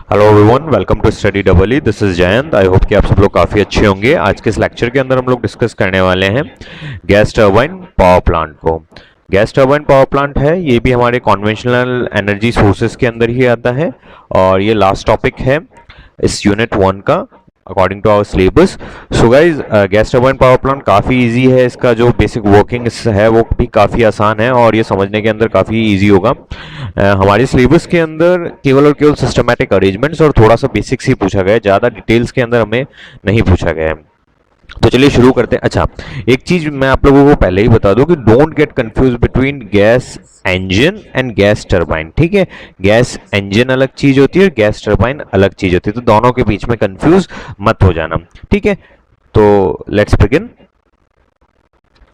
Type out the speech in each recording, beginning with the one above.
Hello everyone, welcome to study double E. This is Jayant. I hope कि आप सब लोग काफ़ी अच्छे होंगे। आज के इस लेक्चर के अंदर हम लोग डिस्कस करने वाले हैं गैस टरबाइन पावर प्लांट को। गैस टरबाइन पावर प्लांट है, ये भी हमारे कॉन्वेंशनल एनर्जी सोर्सेज के अंदर ही आता है और ये लास्ट टॉपिक है इस यूनिट 1 का according to our syllabus. So guys, gas turbine power plant काफ़ी इजी है, इसका जो बेसिक वर्किंग है वो भी काफ़ी आसान है और ये समझने के अंदर काफ़ी इजी होगा। हमारे सिलेबस के अंदर केवल और केवल सिस्टमैटिक अरेंजमेंट्स और थोड़ा सा बेसिक्स ही पूछा गया है, ज़्यादा डिटेल्स के अंदर हमें नहीं पूछा गया है। तो चलिए शुरू करते हैं। अच्छा, एक चीज मैं आप लोगों को पहले ही बता दूं कि don't get confuse between gas engine and gas turbine. ठीक है, गैस इंजन अलग चीज होती है और गैस टरबाइन अलग चीज होती है, तो दोनों के बीच में कंफ्यूज मत हो जाना। ठीक है, तो let's begin.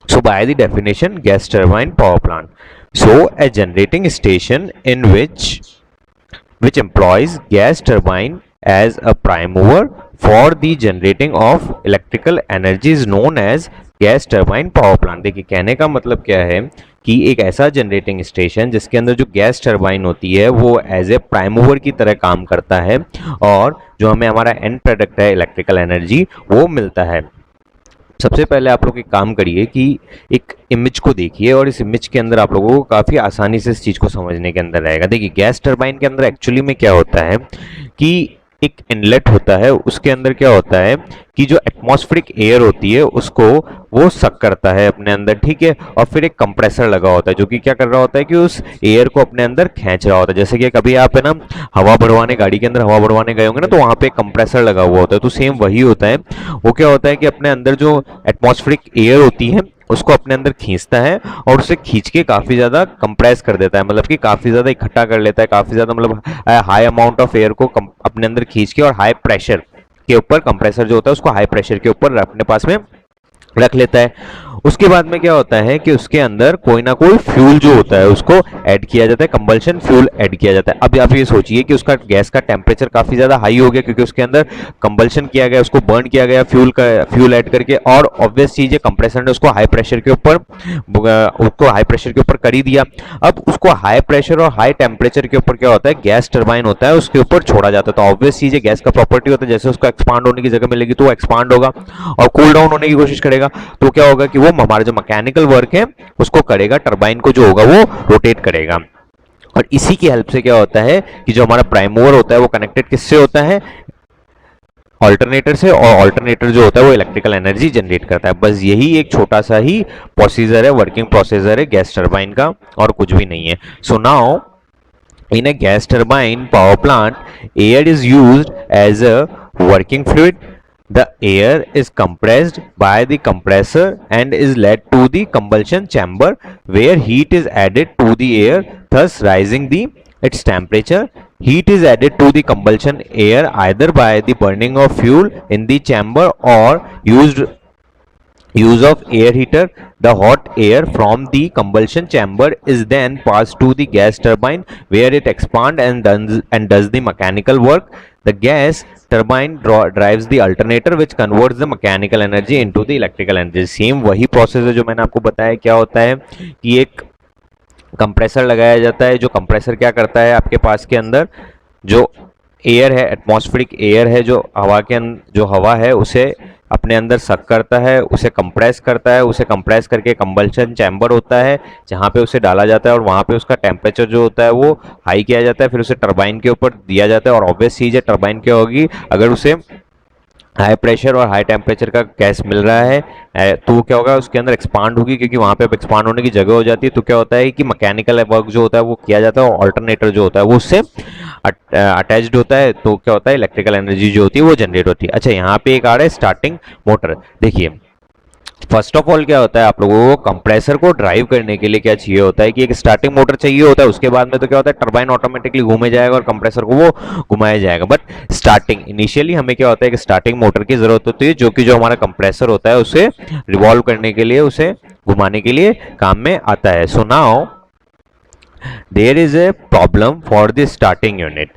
So by the definition, gas turbine power plant. So a generating station in which employs gas turbine as a prime mover for the generating of electrical energy is known as gas turbine power plant. देखिए, कहने का मतलब क्या है कि एक ऐसा generating station जिसके अंदर जो गैस टरबाइन होती है वो एज ए प्राइम मूवर की तरह काम करता है और जो हमें हमारा एंड प्रोडक्ट है इलेक्ट्रिकल एनर्जी वो मिलता है। सबसे पहले आप लोग एक काम करिए कि एक इमेज को देखिए और इस इमेज के अंदर आप लोगों को काफ़ी आसानी से इस चीज़ को समझने के अंदर रहेगा। देखिए, गैस टरबाइन के अंदर एक्चुअली में क्या होता है कि एक इनलेट होता है, उसके अंदर क्या होता है कि जो एटमॉस्फेरिक एयर होती है उसको वो सक करता है अपने अंदर। ठीक है, और फिर एक कंप्रेसर लगा होता है जो कि क्या कर रहा होता है कि उस एयर को अपने अंदर खींच रहा होता है। जैसे कि कभी आप है ना हवा भरवाने, गाड़ी के अंदर हवा भरवाने गए होंगे ना, तो वहां पे एक कंप्रेसर लगा हुआ होता है, तो सेम वही होता है। वो क्या होता है कि अपने अंदर जो एटमॉस्फेरिक एयर होती है उसको अपने अंदर खींचता है और उसे खींच के काफी ज्यादा कंप्रेस कर देता है, मतलब कि काफी ज्यादा इकट्ठा कर लेता है, काफी ज्यादा मतलब हाई अमाउंट ऑफ एयर को अपने अंदर खींच के और हाई प्रेशर के ऊपर, कंप्रेसर जो होता है उसको हाई प्रेशर के ऊपर अपने पास में रख लेता है। उसके बाद में क्या होता है कि उसके अंदर कोई ना कोई फ्यूल जो होता है उसको ऐड किया जाता है, कंबल्शन फ्यूल ऐड किया जाता है। अब आप ये सोचिए कि उसका गैस का टेम्परेचर काफी ज्यादा हाई हो गया क्योंकि उसके अंदर कंबल्शन किया गया, उसको बर्न किया गया फ्यूल ऐड करके, और ऑब्वियस चीज है कंप्रेसर ने उसको हाई प्रेशर के ऊपर कर ही दिया। अब उसको हाई प्रेशर और हाई टेम्परेचर के ऊपर क्या होता है, गैस टरबाइन होता है उसके ऊपर छोड़ा जाता है। तो ऑब्वियस चीज है, गैस का प्रॉपर्टी होता है जैसे उसको एक्सपांड होने की जगह मिलेगी तो वो एक्सपांड होगा और कूल डाउन होने की कोशिश करेगा, तो क्या होगा कि वो हमारा जो मैकेनिकल वर्क है उसको करेगा, टरबाइन को जो होगा वो रोटेट करेगा। और इसी की हेल्प से क्या होता है कि जो हमारा प्राइम मूवर होता है वो कनेक्टेड किससे होता है, ऑल्टरनेटर से, और ऑल्टरनेटर जो होता है वो इलेक्ट्रिकल एनर्जी जनरेट करता है। बस यही एक छोटा सा ही प्रोसीजर है, वर्किंग प्रोसीजर है गैस टरबाइन का, और कुछ भी नहीं है। So now in a gas turbine power plant, air is used as a working fluid. The air is compressed by the compressor and is led to the combustion chamber where heat is added to the air, thus rising its temperature. Heat is added to the combustion air either by the burning of fuel in the chamber or use of air heater. The hot air from the combustion chamber is then passed to the gas turbine where it expands and does the mechanical work. The gas turbine drives the alternator which converts the mechanical energy into the electrical energy. Same वही process है जो मैंने आपको बताया। क्या होता है कि एक कंप्रेसर लगाया जाता है, जो कंप्रेसर क्या करता है, आपके पास के अंदर जो एयर है, एटमॉस्फेरिक एयर है, जो हवा के जो हवा है उसे अपने अंदर सक करता है, उसे कंप्रेस करता है, उसे कंप्रेस करके कंबल्शन चैम्बर होता है जहाँ पे उसे डाला जाता है और वहाँ पे उसका टेम्परेचर जो होता है वो हाई किया जाता है, फिर उसे टरबाइन के ऊपर दिया जाता है। और ऑब्वियस चीज़ है, टरबाइन क्या होगी, अगर उसे हाई प्रेशर और हाई टेम्परेचर का गैस मिल रहा है तो क्या होगा, उसके अंदर एक्सपांड होगी, क्योंकि वहाँ पे एक्सपांड होने की जगह हो जाती है। तो क्या होता है कि मैकेनिकल वर्क जो होता है वो किया जाता है और ऑल्टरनेटर जो होता है वो उससे अटैच्ड होता है, तो क्या होता है, इलेक्ट्रिकल एनर्जी जो होती है वो जनरेट होती है। अच्छा, यहाँ पे एक आ रहा है स्टार्टिंग मोटर। देखिए, फर्स्ट ऑफ ऑल क्या होता है, आप लोगों को कंप्रेसर को ड्राइव करने के लिए क्या चाहिए होता है कि एक स्टार्टिंग मोटर चाहिए होता है। उसके बाद में तो क्या होता है, टरबाइन ऑटोमेटिकली घूमे जाएगा और कंप्रेसर को वो घुमाया जाएगा। बट स्टार्टिंग इनिशियली हमें क्या होता है कि स्टार्टिंग मोटर की जरूरत होती है, जो कि जो हमारा कंप्रेसर होता है उसे रिवॉल्व करने के लिए, उसे घुमाने के लिए काम में आता है। So now there is a problem for the starting unit.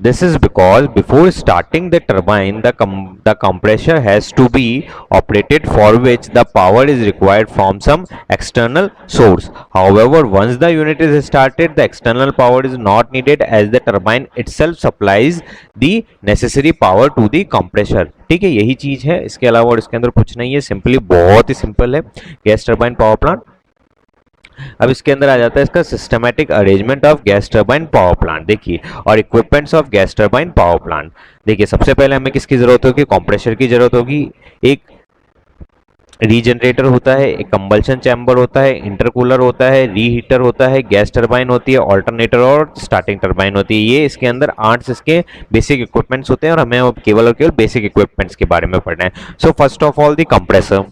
This is because before starting the turbine, the compressor has to be operated, for which the power is required from some external source. However, once the unit is started, the external power is not needed, as the turbine itself supplies the necessary power to the compressor. ठीक है, यही चीज है, इसके अलावा और इसके अंदर कुछ नहीं है, सिंपली बहुत ही सिंपल है गैस टर्बाइन पावर प्लांट। अब इसके अंदर आ जाता है इसका systematic arrangement of gas turbine power plant. देखिए, और equipments of gas turbine power plant. देखिए, सबसे पहले हमें किसकी जरूरत होगी? कंप्रेसर की जरूरत होगी, एक रीजनरेटर होता है, एक कंबल्शन चैम्बर होता है, इंटरकूलर होता है, रीहीटर होता है, गैस टर्बाइन होती है, ऑल्टरनेटर और स्टार्टिंग टर्बाइन होती है। ये इसके अंदर 8 इसके बेसिक इक्विपमेंट्स होते हैं और हमें केवल और केवल बेसिक इक्विपमेंट्स के बारे में पढ़ना है। So first of all the compressor.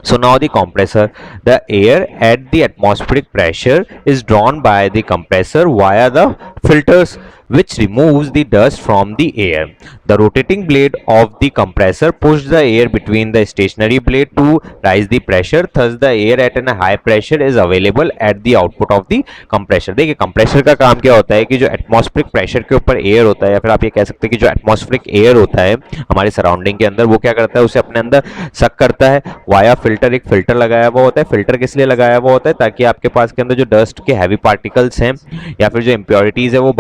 So now the compressor, the air at the atmospheric pressure is drawn by the compressor via the filters, which removes the dust from the air. The rotating blade of the compressor pushes the air between the stationary blade to rise the pressure. Thus the air at a high pressure is available at the output of the compressor. देखिए, compressor का काम क्या होता है कि जो atmospheric pressure के ऊपर एयर होता है, या फिर आप ये कह सकते हैं कि जो एटमॉस्फेरिक एयर होता है हमारे सराउंडिंग के अंदर, वो क्या करता है, उसे अपने अंदर सक करता है वाया फिल्टर। एक फिल्टर लगाया हुआ होता है। फिल्टर किस लिए लगाया हुआ होता है? ताकि आपके पास के अंदर जो डस्ट के हैवी पार्टिकल्स हैं या फिर जो इम्प्योरिटीज है वो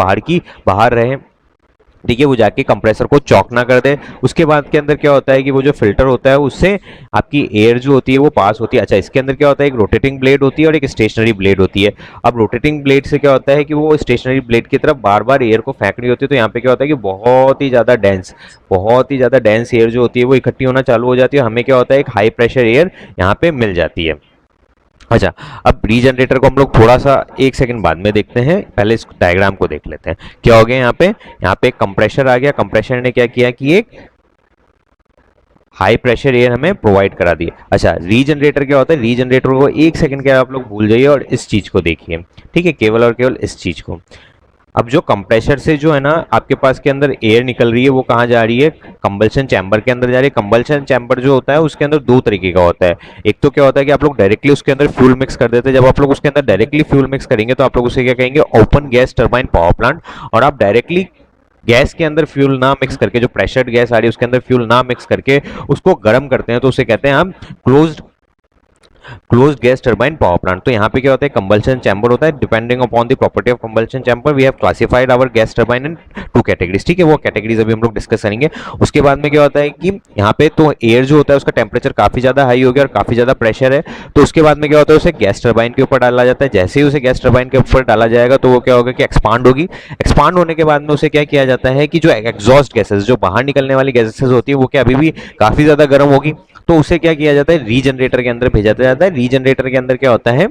बाहर रहे, ठीक है, वो जाके कंप्रेसर को चॉक ना कर दे। उसके बाद के अंदर क्या होता है कि वो जो फिल्टर होता है उससे आपकी एयर जो होती है वो पास होती है। अच्छा, इसके अंदर क्या होता है, एक रोटेटिंग ब्लेड होती है और एक स्टेशनरी ब्लेड होती है। अब रोटेटिंग ब्लेड से क्या होता है कि वो स्टेशनरी ब्लेड की तरफ बार बार एयर को फेंकनी होती है, तो यहाँ पे क्या होता है कि बहुत ही ज़्यादा डेंस एयर जो होती है वो इकट्ठी होना चालू हो जाती है। हमें क्या होता है, एक हाई प्रेशर एयर यहाँ पे मिल जाती है। अच्छा, अब रीजनरेटर को हम लोग थोड़ा सा 1 सेकंड बाद में देखते हैं, पहले इस डायग्राम को देख लेते हैं। क्या हो गया यहाँ पे एक कंप्रेसर आ गया। कंप्रेसर ने क्या किया कि एक हाई प्रेशर एयर हमें प्रोवाइड करा दिए। अच्छा, रीजनरेटर क्या होता है? रीजनरेटर को 1 सेकंड के आप लोग भूल जाइए और इस चीज को देखिए, ठीक है, केवल और केवल इस चीज को। अब जो कंप्रेसर से जो है ना आपके पास के अंदर एयर निकल रही है, वो कहाँ जा रही है? कंबल्शन चैम्बर के अंदर जा रही है। कंबल्शन चैम्बर जो होता है उसके अंदर 2 तरीके का होता है। एक तो क्या होता है कि आप लोग डायरेक्टली उसके अंदर फ्यूल मिक्स कर देते हैं। जब आप लोग उसके अंदर डायरेक्टली फ्यूल मिक्स करेंगे तो आप लोग उसे क्या कहेंगे? Open gas turbine power plant. और आप डायरेक्टली गैस के अंदर फ्यूल ना मिक्स करके, जो प्रेशर्ड गैस आ रही है उसके अंदर फ्यूल ना मिक्स करके उसको गर्म करते हैं, तो उसे कहते हैं हम closed gas turbine power plant. तो यहाँ पे क्या होता है? कंबल्शन चैम्बर होता है। Depending upon the property of combustion chamber we have classified our gas turbine in 2 categories, ठीक है, वो कैटेगरीज अभी हम लोग डिस्कस करेंगे। उसके बाद में क्या होता है कि यहाँ पे तो एयर जो होता है उसका टेम्परेचर काफी ज्यादा हाई हो गया और काफी ज्यादा प्रेशर है, तो उसके बाद में क्या होता है, उसे गैस टर्बाइन के ऊपर डाला जाता है। जैसे ही उसे गैस टर्बाइन के ऊपर डाला जाएगा तो वो क्या होगा कि एक्सपांड होगी। एक्सपांड होने के बाद में उसे क्या किया जाता है कि जो एग्जॉस्ट गैसेस, जो बाहर निकलने वाली गैसेस होती है, वो क्या अभी भी काफी ज्यादा गर्म होगी, तो उसे क्या किया जाता है? रीजनरेटर के अंदर भेजा जाता है। रीजनरेटर के अंदर क्या होता है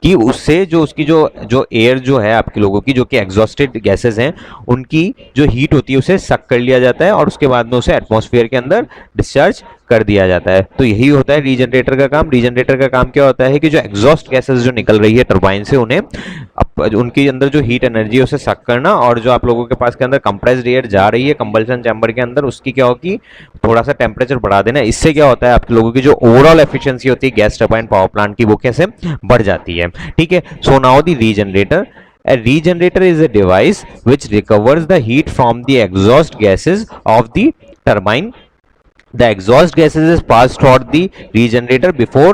कि उससे जो उसकी जो एयर जो है आपके लोगों की, जो कि एग्जॉस्टेड गैसेस हैं, उनकी जो हीट होती है उसे सक कर लिया जाता है और उसके बाद में उसे एटमॉस्फेयर के अंदर डिस्चार्ज कर दिया जाता है। तो यही होता है रीजनरेटर का काम। रीजनरेटर का काम क्या होता है कि जो एग्जॉस्ट गैसेस जो निकल रही है टरबाइन से, उन्हें उनके अंदर जो हीट एनर्जी है उसे सक करना, और जो आप लोगों के पास के अंदर कंप्रेस्ड एयर जा रही है कंबल्शन चैम्बर के अंदर, उसकी क्या होगी, थोड़ा सा टेम्परेचर बढ़ा देना। इससे क्या होता है, आप लोगों की जो ओवरऑल एफिशिएंसी होती है गैस टरबाइन पावर प्लांट की, वो कैसे बढ़ जाती है, ठीक है। So now the regenerator. A regenerator is a device which recovers the heat from the exhaust gases of the turbine. The exhaust gases is passed through the regenerator before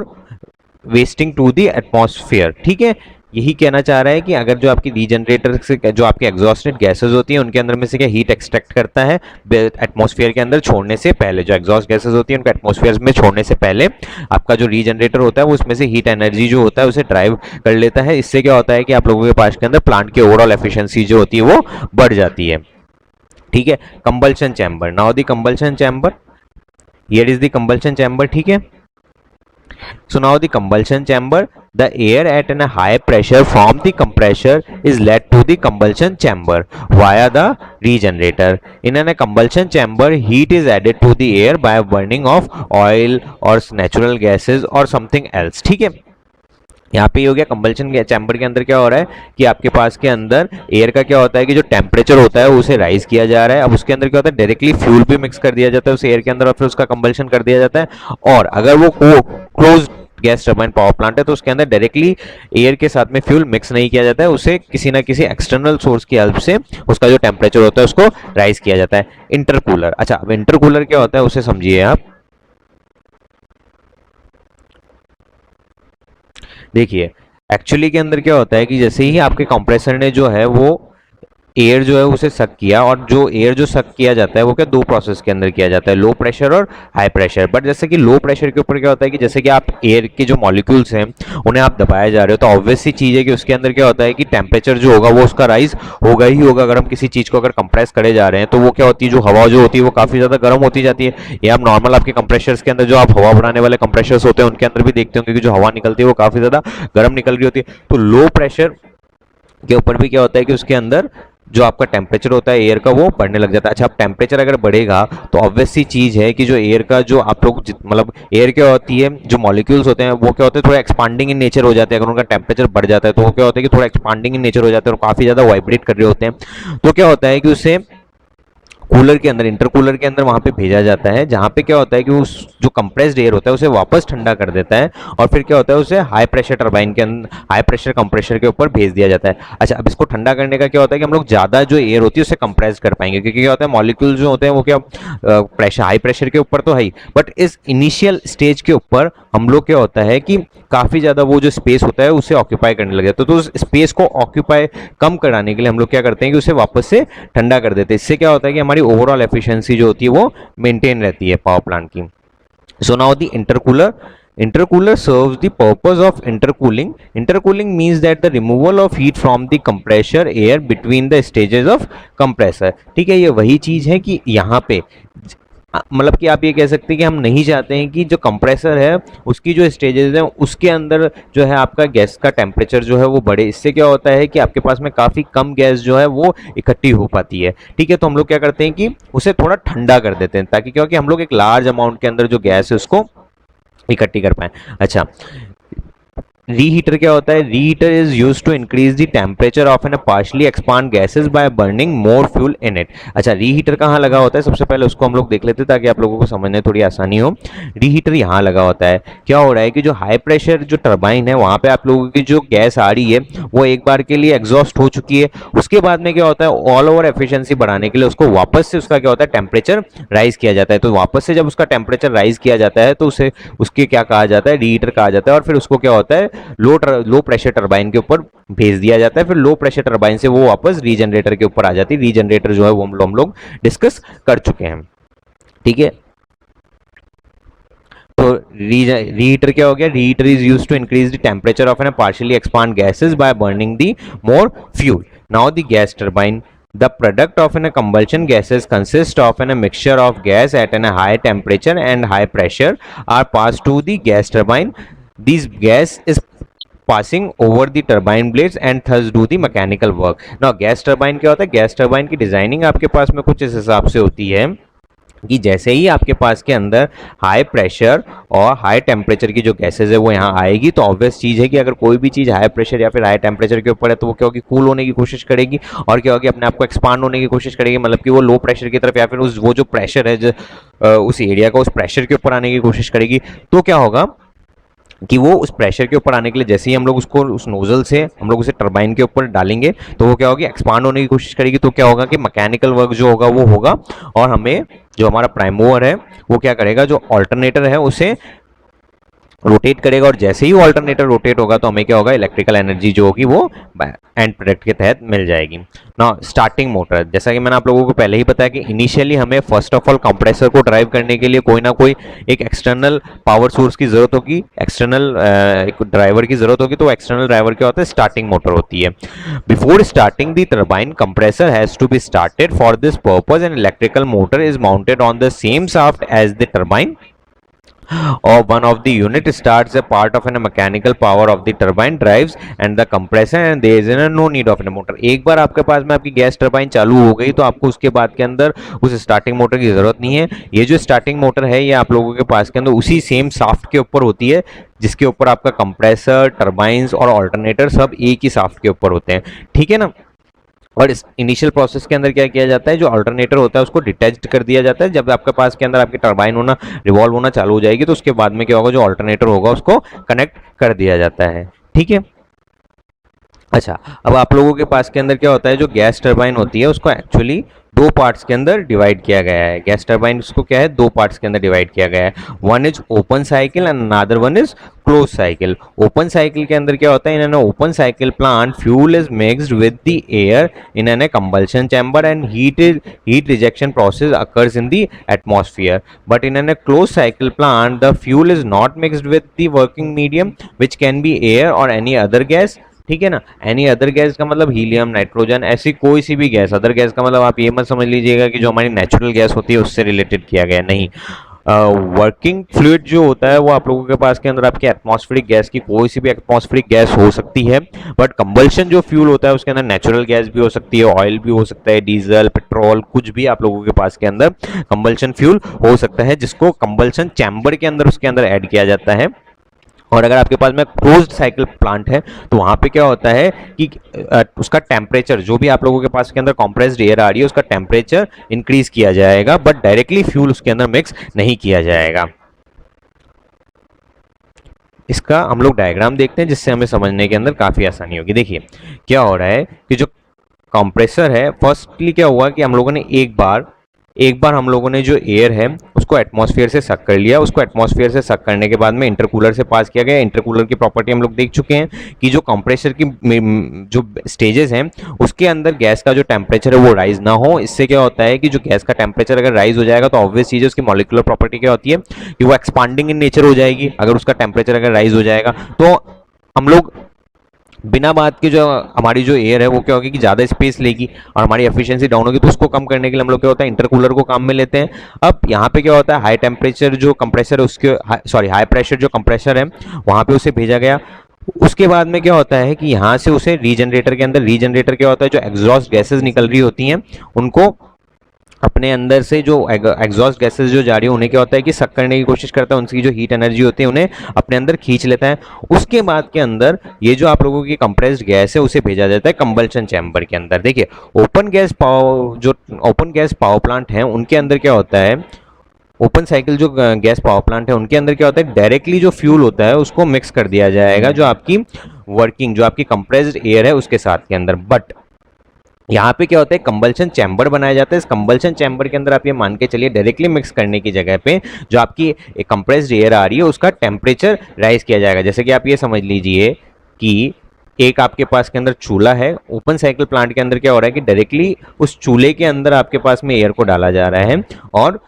wasting to the atmosphere, ठीक है। यही कहना चाह रहा है कि अगर जो आपकी रीजनरेटर से जो आपकी एग्जॉस्टेड गैसेस होती हैं उनके अंदर में से क्या हीट एक्सट्रैक्ट करता है एटमॉस्फेयर के अंदर छोड़ने से पहले। जो एग्जॉस्ट गैसेस होती हैं उनको एटमॉस्फेयर में छोड़ने से पहले आपका जो रीजनरेटर होता है वो उसमें से हीट एनर्जी जो होता है उसे ड्राइव कर लेता है। इससे क्या होता है कि आप लोगों के पास के अंदर प्लांट की ओवरऑल एफिशिएंसी जो होती है वो बढ़ जाती है, ठीक है। कंबल्शन chamber. Now the कंबल्शन chamber, here is the कंबल्शन chamber, ठीक है। So now the combustion chamber, the air at a high pressure from the compressor is led to the combustion chamber via the regenerator. In a combustion chamber, heat is added to the air by burning of oil or natural gases or something else, ठीक है। यहाँ पे हो गया कंबल्शन chamber के अंदर क्या हो रहा है कि आपके पास के अंदर एयर का क्या होता है कि जो टेम्परेचर होता है उसे राइज किया जा रहा है। अब उसके अंदर क्या होता है, डायरेक्टली फ्यूल भी मिक्स कर दिया जाता है उस एयर के अंदर और फिर उसका कंबल्शन कर दिया जाता है। और अगर वो close gas turbine power plant है तो उसके अंदर डायरेक्टली एयर के साथ में फ्यूल मिक्स नहीं किया जाता है, उसे किसी ना किसी एक्सटर्नल सोर्स की हेल्प से उसका जो टेम्परेचर होता है उसको राइज किया जाता है। इंटरकूलर, अच्छा अब इंटरकूलर क्या होता है उसे समझिए आप। देखिए एक्चुअली के अंदर क्या होता है कि जैसे ही आपके कंप्रेसर ने जो है वो एयर जो है उसे सक किया, और जो एयर जो सक किया जाता है वो क्या दो प्रोसेस के अंदर किया जाता है, लो प्रेशर और हाई प्रेशर। बट जैसे कि लो प्रेशर के ऊपर क्या होता है कि जैसे कि आप एयर के जो मॉलिक्यूल्स हैं उन्हें आप दबाए जा रहे हो, तो ऑब्वियस सी चीज है कि उसके अंदर क्या होता है कि टेम्परेचर जो होगा वो उसका राइज होगा ही होगा। अगर हम किसी चीज को अगर कंप्रेस करे जा रहे हैं तो वो क्या होती है, जो हवा जो होती है वो काफी ज्यादा गर्म होती जाती है। ये आप नॉर्मल आपके कंप्रेशर्स के अंदर जो आप हवा बढ़ाने वाले कंप्रेशर्स होते हैं उनके अंदर भी देखते होंगे कि जो हवा निकलती है वो काफी ज्यादा गर्म निकल रही होती है। तो लो प्रेशर के ऊपर भी क्या होता है कि उसके अंदर जो आपका टेम्परेचर होता है एयर का वो बढ़ने लग जाता है। अच्छा अब टेम्परेचर अगर बढ़ेगा तो ऑब्वियस सी चीज है कि जो एयर का जो आप लोग मतलब एयर क्या होती है, जो मॉलिक्यूल्स होते हैं वो क्या होते हैं थोड़ा एक्सपांडिंग इन नेचर हो जाते हैं। अगर उनका टेम्परेचर बढ़ जाता है तो वो क्या होता है कि थोड़ा एक्सपांडिंग इन नेचर हो जाते हैं और काफी ज्यादा वाइब्रेट कर रहे होते हैं। तो क्या होता है कि उससे कूलर के अंदर, इंटरकूलर के अंदर वहां पे भेजा जाता है, जहां पे क्या होता है कि उस जो कंप्रेस्ड एयर होता है उसे वापस ठंडा कर देता है, और फिर क्या होता है उसे हाई प्रेशर टरबाइन के अंदर, हाई प्रेशर कंप्रेसर के ऊपर भेज दिया जाता है। अच्छा अब इसको ठंडा करने का क्या होता है कि हम लोग ज्यादा जो एयर होती है उसे कंप्रेस कर पाएंगे, क्योंकि क्या होता है मॉलिक्यूल जो होते हैं वो क्या प्रेशर हाई प्रेशर के ऊपर तो है ही, बट इस इनिशियल स्टेज के ऊपर हम लोग क्या होता है कि काफी ज्यादा वो जो स्पेस होता है उसे ऑक्यूपाई करने लग जाता है। तो उस स्पेस को ऑक्यूपाई कम कराने के लिए हम लोग क्या करते हैं कि उसे वापस से ठंडा कर देते हैं। इससे क्या होता है कि हमारी ओवरऑल एफिशिएंसी जो होती है वो मेंटेन रहती है पावर प्लांट की। So now the intercooler serves the purpose of intercooling. Intercooling means that the removal of heat from the compressor air between the stages of compressor। ठीक है, ये वही चीज है कि यहाँ पे मतलब कि आप ये कह सकते हैं कि हम नहीं चाहते हैं कि जो कंप्रेसर है उसकी जो स्टेजेस हैं उसके अंदर जो है आपका गैस का टेम्परेचर जो है वो बढ़े। इससे क्या होता है कि आपके पास में काफ़ी कम गैस जो है वो इकट्ठी हो पाती है। ठीक है, तो हम लोग क्या करते हैं कि उसे थोड़ा ठंडा कर देते हैं, ताकि क्योंकि हम लोग एक लार्ज अमाउंट के अंदर जो गैस है उसको इकट्ठी कर पाए। अच्छा रीहीटर क्या होता है, reheater is used to increase the temperature of an partially expand gases by burning more fuel in it. अच्छा रीहीटर कहाँ लगा होता है, सबसे पहले उसको हम लोग देख लेते हैं ताकि आप लोगों को समझने थोड़ी आसानी हो। रीहीटर यहाँ लगा होता है। क्या हो रहा है कि जो हाई प्रेशर जो टरबाइन है वहां पे आप लोगों की जो गैस आ रही है वो एक बार के लिए एग्जॉस्ट हो चुकी है, उसके बाद में क्या होता है ऑल ओवर एफिशिएंसी बढ़ाने के लिए उसको वापस से उसका क्या होता है टेम्परेचर राइज किया जाता है। तो वापस से जब उसका टेम्परेचर राइज किया जाता है तो उसे उसके क्या कहा जाता है, रीहीटर कहा जाता है, और फिर उसको क्या होता है लो प्रेशर टरबाइन के ऊपर भेज दिया जाता है। फिर लो प्रेशर टरबाइन से वो वापस रीजनरेटर के ऊपर आ जाती है। रीजनरेटर जो है वो हम लोग डिस्कस कर चुके हैं। ठीक है, तो रीहीटर क्या हो गया, reheater is used to increase the temperature of an partially expand gases by burning the more fuel. Now the gas turbine, the product of a combustion gases consist of a mixture of gas at a high temperature and high pressure are passed to the gas turbine. This gas is passing over the turbine blades and thus do the mechanical work. Now gas turbine क्या होता है, gas turbine की designing आपके पास में कुछ इस हिसाब से होती है कि जैसे ही आपके पास के अंदर हाई प्रेशर और हाई टेम्परेचर की जो गैसेज है वो यहाँ आएगी, तो ऑब्वियस चीज़ है कि अगर कोई भी चीज़ हाई प्रेशर या फिर हाई टेम्परेचर के ऊपर है तो वो क्या होगी, कूल होने की कोशिश करेगी, और क्या होगी, अपने आप को एक्सपांड होने की कोशिश करेगी, मतलब कि वो लो प्रेशर की तरफ या फिर उस वो जो प्रेशर है जो उस एरिया का उस प्रेशर के ऊपर आने की कोशिश करेगी। तो क्या होगा कि वो उस प्रेशर के ऊपर आने के लिए जैसे ही हम लोग उसको उस नोजल से हम लोग उसे टरबाइन के ऊपर डालेंगे तो वो क्या होगी, एक्सपांड होने की कोशिश करेगी। तो क्या होगा कि मैकेनिकल वर्क जो होगा वो होगा, और हमें जो हमारा प्राइम मूवर है वो क्या करेगा, जो ऑल्टरनेटर है उसे रोटेट करेगा, और जैसे ही ऑल्टरनेटर रोटेट होगा तो हमें क्या होगा, इलेक्ट्रिकल एनर्जी जो होगी वो एंड प्रोडक्ट के तहत मिल जाएगी। ना स्टार्टिंग मोटर, जैसा कि मैंने आप लोगों को पहले ही बताया कि इनिशियली हमें फर्स्ट ऑफ ऑल कंप्रेसर को ड्राइव करने के लिए कोई ना कोई एक एक्सटर्नल पावर सोर्स की जरूरत होगी, एक्सटर्नल एक ड्राइवर की जरूरत होगी। तो एक्सटर्नल ड्राइवर क्या होता है, स्टार्टिंग मोटर होती है। Before starting the turbine compressor has to be started for this purpose and electrical motor is mounted on the same shaft as the turbine or one of the unit starts a part of a mechanical power of the turbine drives and the compressor and there is no need of a motor। एक बार आपके पास में आपकी gas turbine चालू हो गई तो आपको उसके बाद के अंदर उस स्टार्टिंग मोटर की जरूरत नहीं है। ये जो स्टार्टिंग मोटर है ये आप लोगों के पास के अंदर उसी सेम शाफ्ट के ऊपर होती है जिसके ऊपर आपका कंप्रेसर, टरबाइंस और ऑल्टरनेटर सब एक ही शाफ्ट के ऊपर होते हैं। ठीक है ना, और इस इनिशियल प्रोसेस के अंदर क्या किया जाता है, जो अल्टरनेटर होता है उसको डिटैच्ड कर दिया जाता है। जब आपके पास के अंदर आपकी टरबाइन होना रिवॉल्व होना चालू हो जाएगी तो उसके बाद में क्या होगा, जो अल्टरनेटर होगा उसको कनेक्ट कर दिया जाता है। ठीक है। अच्छा, अब आप लोगों के पास के अंदर क्या होता है, जो गैस टरबाइन होती है उसको एक्चुअली दो पार्ट्स के अंदर डिवाइड किया गया है। गैस टरबाइन उसको क्या है, दो पार्ट्स के अंदर डिवाइड किया गया है। One is open cycle and another one is close cycle. Open cycle के अंदर क्या होता है, in an open cycle plant fuel is mixed with the air in an कंबल्शन chamber and heat rejection process occurs in the atmosphere. But in a closed cycle plant the fuel is not mixed with the working medium which can be air or any other gas। ठीक है ना, any other gas का मतलब helium, nitrogen, ऐसी कोई सी भी gas. Other gas का मतलब आप ये मत समझ लीजिएगा कि जो हमारी नेचुरल गैस होती है उससे रिलेटेड किया गया, नहीं। वर्किंग फ्लूइड जो होता है वो आप लोगों के पास के अंदर आपकी एटमॉस्फेरिक गैस की कोई सी भी एटमॉस्फेरिक गैस हो सकती है। बट कंबल्शन जो फ्यूल होता है उसके अंदर नेचुरल गैस भी हो सकती है, ऑयल भी हो सकता है, डीजल, पेट्रोल, कुछ भी आप लोगों के पास के अंदर कंबल्शन फ्यूल हो सकता है जिसको कंबल्शन चैम्बर के अंदर उसके अंदर ऐड किया जाता है। और अगर आपके पास में क्लोज्ड साइकिल प्लांट है तो वहां पे क्या होता है कि उसका टेम्परेचर, जो भी आप लोगों के पास के अंदर कंप्रेस्ड एयर आ रही है उसका टेम्परेचर इंक्रीज किया जाएगा, बट डायरेक्टली फ्यूल उसके अंदर मिक्स नहीं किया जाएगा। इसका हम लोग डायग्राम देखते हैं जिससे हमें समझने के अंदर काफी आसानी होगी। देखिए क्या हो रहा है कि जो कंप्रेसर है, फर्स्टली क्या हुआ कि हम लोगों ने एक बार हम लोगों ने जो एयर है उसको एटमॉस्फेयर से सक कर लिया। उसको एटमॉस्फेयर से सक करने के बाद में इंटरकूलर से पास किया गया। इंटरकूलर की प्रॉपर्टी हम लोग देख चुके हैं कि जो कंप्रेसर की जो स्टेजेस हैं उसके अंदर गैस का जो टेम्परेचर है वो राइज ना हो। इससे क्या होता है कि जो गैस का टेम्परेचर अगर राइज हो जाएगा तो ऑब्वियस चीज है उसकी मॉलिक्यूलर प्रॉपर्टी क्या होती है कि वो एक्सपांडिंग इन नेचर हो जाएगी। अगर उसका टेम्परेचर अगर राइज हो जाएगा तो हम लोग बिना बात के जो हमारी जो एयर है वो क्या होगी कि ज़्यादा स्पेस लेगी और हमारी एफिशिएंसी डाउन होगी। तो उसको कम करने के लिए हम लोग क्या होता है इंटरकूलर को काम में लेते हैं। अब यहाँ पे क्या होता है, हाई टेम्परेचर जो कंप्रेसर है उसके हाई प्रेशर जो कंप्रेसर है वहाँ पे उसे भेजा गया। उसके बाद में क्या होता है कि यहाँ से उसे रीजनरेटर के अंदर, रीजनरेटर क्या होता है जो एग्जॉस्ट गैसेज निकल रही होती हैं उनको अपने अंदर से जो एग्जॉस्ट गैसेस जो जा रही है उन्हें क्या होता है कि सक करने की कोशिश करता है, उनकी जो हीट एनर्जी होती है उन्हें अपने अंदर खींच लेता है। उसके बाद के अंदर ये जो आप लोगों की कंप्रेस्ड गैस है उसे भेजा जाता है कंबल्शन चैम्बर के अंदर। देखिए ओपन गैस पावर प्लांट है उनके अंदर क्या होता है, ओपन साइकिल जो गैस पावर प्लांट है उनके अंदर क्या होता है डायरेक्टली जो फ्यूल होता है उसको मिक्स कर दिया जाएगा जो आपकी वर्किंग, जो आपकी कंप्रेस्ड एयर है उसके साथ के अंदर। बट यहाँ पे क्या होता है कंबल्शन चैम्बर बनाया जाता है। इस कंबल्शन चैम्बर के अंदर आप ये मान के चलिए डायरेक्टली मिक्स करने की जगह पे जो आपकी कंप्रेस्ड एयर आ रही है उसका टेम्परेचर राइज किया जाएगा। जैसे कि आप ये समझ लीजिए कि एक आपके पास के अंदर चूल्हा है, ओपन साइकिल प्लांट के अंदर क्या हो रहा है कि डायरेक्टली उस चूल्हे के अंदर आपके पास में एयर को डाला जा रहा है। और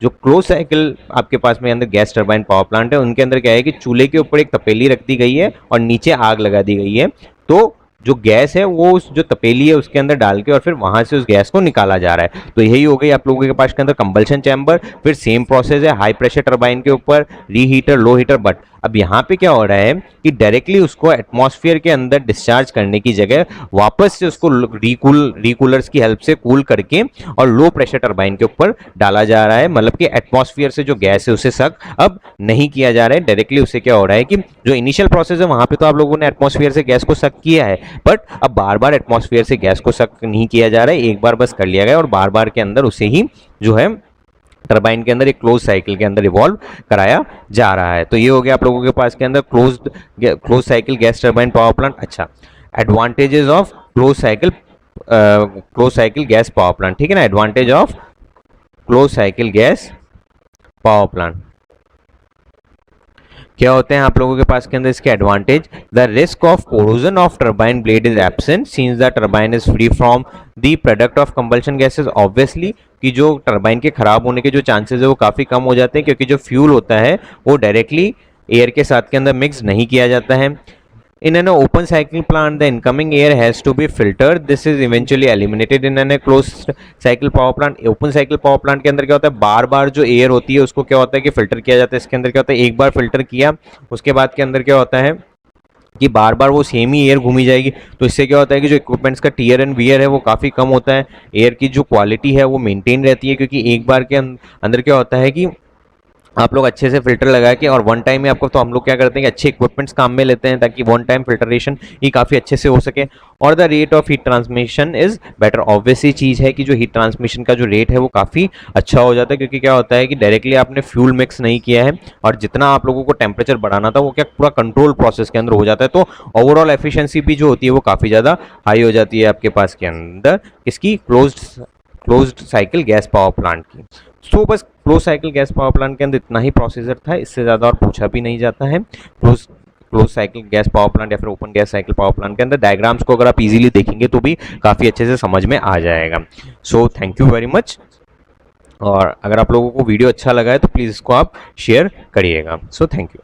जो क्लोज साइकिल आपके पास में अंदर गैस टरबाइन पावर प्लांट है उनके अंदर क्या है कि चूल्हे के ऊपर एक तपेली रख दी गई है और नीचे आग लगा दी गई है। तो जो गैस है वो उस जो तपेली है उसके अंदर डाल के और फिर वहां से उस गैस को निकाला जा रहा है। तो यही हो गई आप लोगों के पास के अंदर कंबल्शन चैम्बर। फिर सेम प्रोसेस है हाई प्रेशर टरबाइन के ऊपर, रीहीटर, लो हीटर। बट अब यहाँ पे क्या हो रहा है कि डायरेक्टली उसको एटमॉस्फेयर के अंदर डिस्चार्ज करने की जगह वापस से उसको रिकूलर्स की हेल्प से कूल करके और लो प्रेशर टरबाइन के ऊपर डाला जा रहा है। मतलब कि एटमॉस्फेयर से जो गैस है उसे सक अब नहीं किया जा रहा है डायरेक्टली। उससे क्या हो रहा है कि जो इनिशियल प्रोसेस है वहां पे तो आप लोगों ने एटमॉस्फेयर से गैस को सक किया है, बट अब बार बार एटमॉस्फेयर से गैस को सक नहीं किया जा रहा है, एक बार बस कर लिया गया और बार बार के अंदर उसे ही जो है टरबाइन के अंदर एक क्लोज साइकिल के अंदर इवॉल्व कराया जा रहा है। तो ये हो गया आप लोगों के पास के अंदर close cycle gas turbine power plant. अच्छा, advantages of close cycle gas power plant, ठीक है ना। Advantage of close cycle gas power plant क्या होते हैं आप लोगों के पास के अंदर इसके advantage. The risk of corrosion of turbine blade is absent since the turbine is free from the product of कंबल्शन gases. Obviously कि जो टरबाइन के खराब होने के जो चांसेस है वो काफी कम हो जाते हैं क्योंकि जो फ्यूल होता है वो डायरेक्टली एयर के साथ के अंदर मिक्स नहीं किया जाता है। In an open cycle plant, the incoming air has to be filtered. This is eventually eliminated in a closed cycle power plant. Open cycle power plant के अंदर क्या होता है बार बार जो एयर होती है उसको क्या होता है कि फिल्टर किया जाता है। इसके अंदर क्या होता है एक बार फिल्टर किया उसके बाद के अंदर क्या होता है कि बार बार वो सेम ही एयर घूमी जाएगी। तो इससे क्या होता है कि जो इक्विपमेंट्स का टीयर एंड वियर है वो काफ़ी कम होता है, एयर की जो क्वालिटी है वो मेंटेन रहती है क्योंकि एक बार के अंदर क्या होता है कि आप लोग अच्छे से फिल्टर लगा के और वन टाइम में आपको, तो हम लोग क्या करते हैं कि अच्छे इक्विपमेंट्स काम में लेते हैं ताकि वन टाइम फिल्टरेशन ही काफ़ी अच्छे से हो सके। और the rate of heat transmission is better. Obvious ही चीज़ है कि जो हीट ट्रांसमिशन का जो रेट है वो काफ़ी अच्छा हो जाता है, क्योंकि क्या होता है कि डायरेक्टली आपने फ्यूल मिक्स नहीं किया है और जितना आप लोगों को टेम्परेचर बढ़ाना था वो क्या पूरा कंट्रोल प्रोसेस के अंदर हो जाता है। तो ओवरऑल एफिशिएंसी भी जो होती है वो काफ़ी ज़्यादा हाई हो जाती है आपके पास के अंदर किसकी, closed cycle gas power plant की। सो बस close cycle gas power plant के अंदर इतना ही प्रोसीजर था, इससे ज़्यादा और पूछा भी नहीं जाता है। Close cycle gas power plant या फिर open gas cycle power plant के अंदर डायग्राम्स को अगर आप इजीली देखेंगे तो भी काफ़ी अच्छे से समझ में आ जाएगा। So thank you very much. और अगर आप लोगों को वीडियो अच्छा लगा है तो प्लीज़ इसको आप शेयर करिएगा। So thank you.